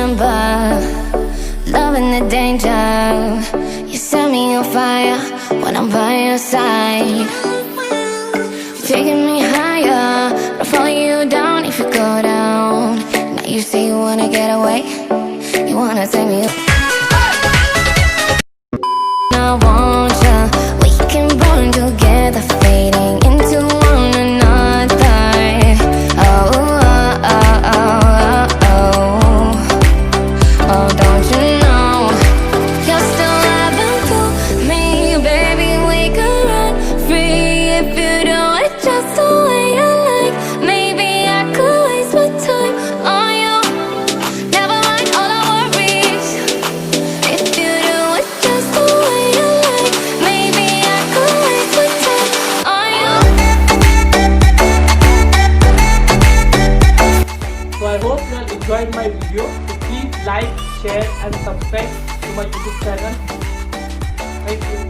remember loving the danger. You set me on fire when I'm by your side. You're taking me higher, I'll follow you down if you go down. Now you say you wanna get away, you wanna take me. I want ya, we can burn together, fading into one another. Oh, oh, oh, oh, oh, oh, don't you know you're still loving through me, baby? We could run free if you do it just the way you like. Maybe I could waste my time on you. Never mind all our worries. If you do it just the way you like, maybe I could waste my time on you. So I hope you all enjoyed my video. So please like, share and subscribe to my YouTube channel. Thank you.